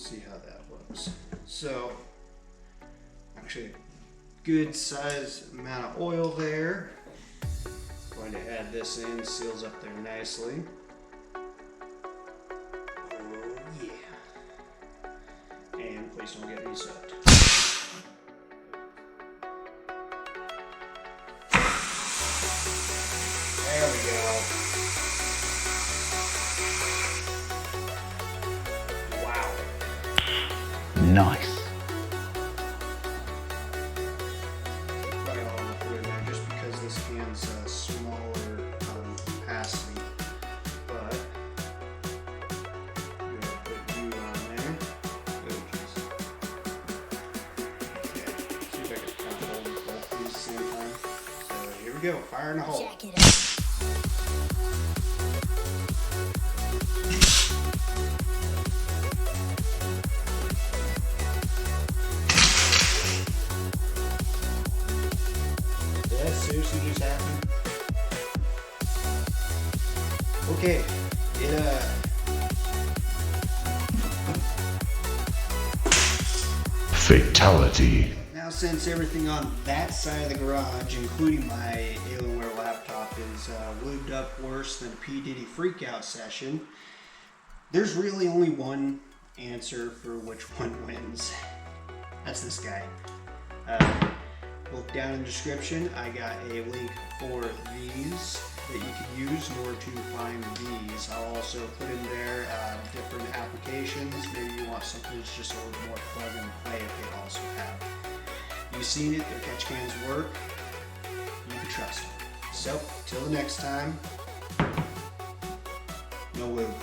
see how that looks. So, actually, a good size amount of oil there. Going to add this in, seals up there nicely. Oh yeah. And please don't get me soaked. There we go. Wow. Nice. Probably all I'll put in there just because this can's smaller capacity. But I'm gonna put you on there. Oh, jeez. Okay. See if I can kind of hold both of these at the same time. So here we go. Fire in the hole. Jack it up. Did that seriously just happen? Okay, Fatality. now since everything on that side of the garage, including my Alienware laptop, is lubed up worse than a P. Diddy freakout session, there's really only one answer for which one wins. That's this guy. Look down in the description. I got a link for these that you can use in order to find these. I'll also put in there different applications. Maybe you want something that's just a little more plug and play if they also have. You've seen it, their catch cans work. You can trust them. So, till the next time, no lube.